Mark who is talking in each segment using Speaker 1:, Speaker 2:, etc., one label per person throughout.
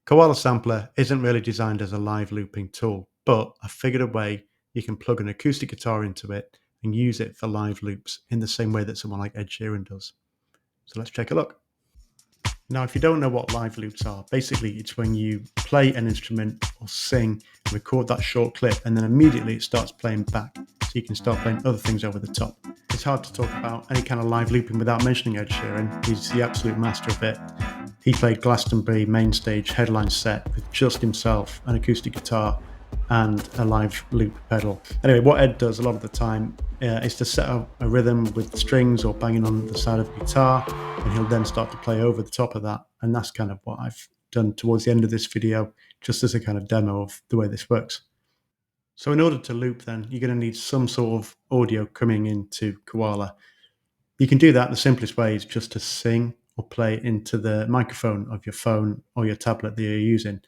Speaker 1: Koala Sampler isn't really designed as a live looping tool, but I figured a way you can plug an acoustic guitar into it and use it for live loops in the same way that someone like Ed Sheeran does. So let's take a look. Now, if you don't know what live loops are, basically it's when you play an instrument or sing, record that short clip, and then immediately it starts playing back. So you can start playing other things over the top. It's hard to talk about any kind of live looping without mentioning Ed Sheeran. He's the absolute master of it. He played Glastonbury main stage headline set with just himself, an acoustic guitar, and a live loop pedal. Anyway, what Ed does a lot of the time is to set up a rhythm with strings or banging on the side of the guitar, and he'll then start to play over the top of that. And that's kind of what I've done towards the end of this video, just as a kind of demo of the way this works. So in order to loop then, you're going to need some sort of audio coming into Koala. You can do that. The simplest way is just to sing or play into the microphone of your phone or your tablet that you're using.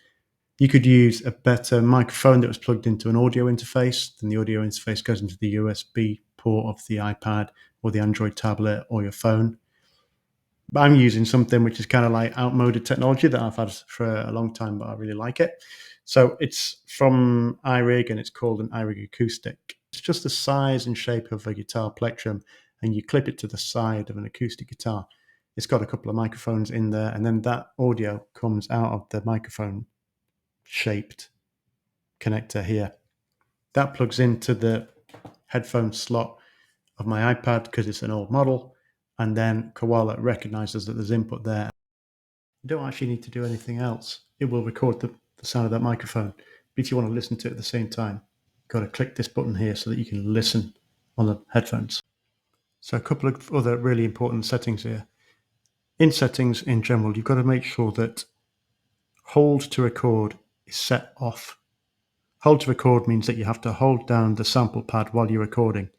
Speaker 1: You could use a better microphone that was plugged into an audio interface. Then the audio interface goes into the USB port of the iPad or the Android tablet or your phone. But I'm using something which is kind of like outmoded technology that I've had for a long time, but I really like it. So it's from iRig and it's called an iRig Acoustic. It's just the size and shape of a guitar plectrum, and you clip it to the side of an acoustic guitar. It's got a couple of microphones in there, and then that audio comes out of the microphone shaped connector here. That plugs into the headphone slot of my iPad because it's an old model, and then Koala recognizes that there's input there. You don't actually need to do anything else. It will record the sound of that microphone. But if you want to listen to it at the same time, you've got to click this button here so that you can listen on the headphones. So a couple of other really important settings here. In settings in general, you've got to make sure that hold to record is set off. Hold to record means that you have to hold down the sample pad while you're recording.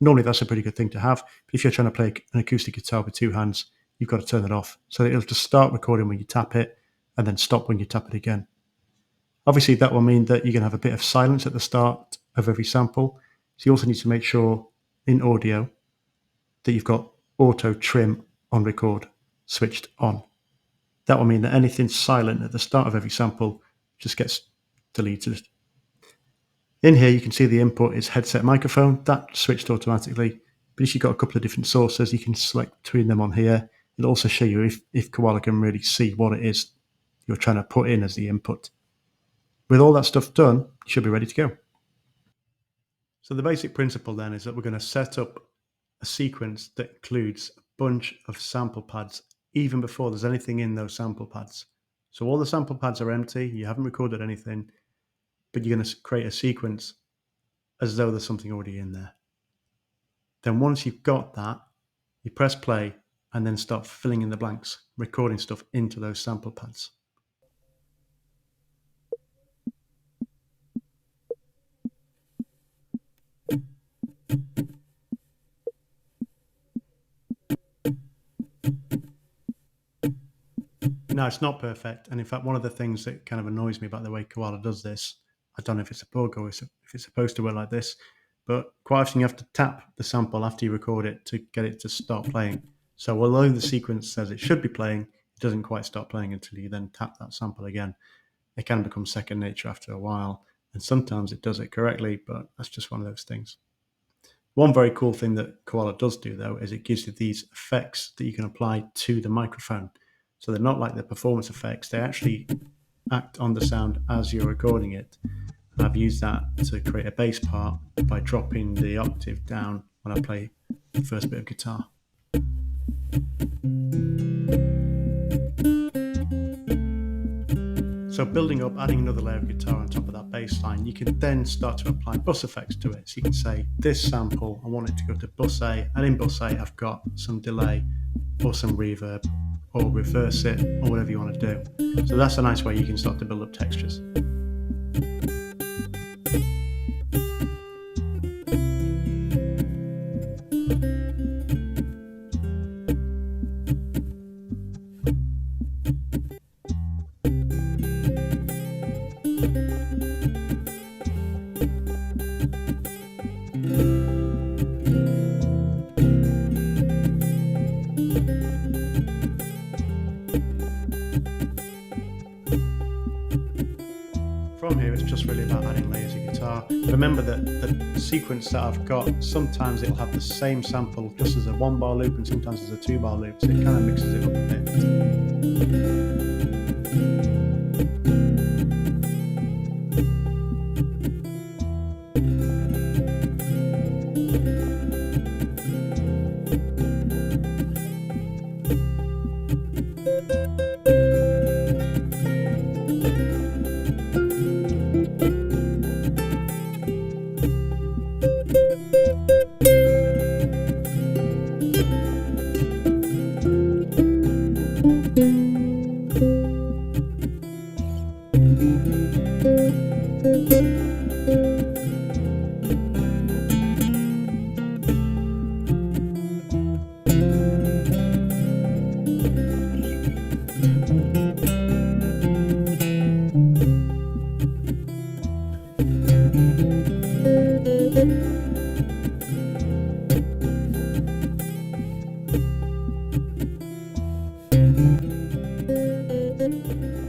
Speaker 1: Normally that's a pretty good thing to have, but if you're trying to play an acoustic guitar with two hands, you've got to turn it off. So it'll just start recording when you tap it and then stop when you tap it again. Obviously that will mean that you're going to have a bit of silence at the start of every sample. So you also need to make sure in audio that you've got auto trim on record switched on. That will mean that anything silent at the start of every sample just gets deleted. In here, you can see the input is headset microphone. That switched automatically. But if you've got a couple of different sources, you can select between them on here. It'll also show you if Koala can really see what it is you're trying to put in as the input. With all that stuff done, you should be ready to go. So the basic principle then is that we're going to set up a sequence that includes a bunch of sample pads even before there's anything in those sample pads. So all the sample pads are empty, you haven't recorded anything, but you're going to create a sequence as though there's something already in there. Then once you've got that, you press play and then start filling in the blanks, recording stuff into those sample pads. No, it's not perfect. And in fact, one of the things that kind of annoys me about the way Koala does this, I don't know if it's a bug or if it's supposed to work like this, but quite often you have to tap the sample after you record it to get it to start playing. So although the sequence says it should be playing, it doesn't quite start playing until you then tap that sample again. It can become second nature after a while, and sometimes it does it correctly, but that's just one of those things. One very cool thing that Koala does do, though, is it gives you these effects that you can apply to the microphone. So they're not like the performance effects. They actually act on the sound as you're recording it. And I've used that to create a bass part by dropping the octave down when I play the first bit of guitar. So building up, adding another layer of guitar on top of that bass line, you can then start to apply bus effects to it. So you can say, this sample, I want it to go to bus A, and in bus A I've got some delay or some reverb, or reverse it, or whatever you want to do. So that's a nice way you can start to build up textures. from here, it's just really about adding layers of guitar. Remember that the sequence that I've got, sometimes it'll have the same sample just as a 1-bar loop and sometimes as a 2-bar loop, so it kind of mixes it up a bit.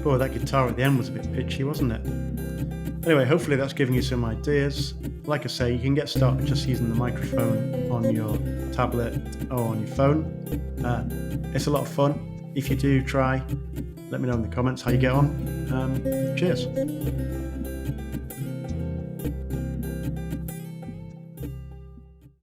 Speaker 1: Oh, that guitar at the end was a bit pitchy, wasn't it? Anyway, hopefully that's giving you some ideas. Like I say, you can get started just using the microphone on your tablet or on your phone. It's a lot of fun. If you do try, let me know in the comments how you get on. Cheers.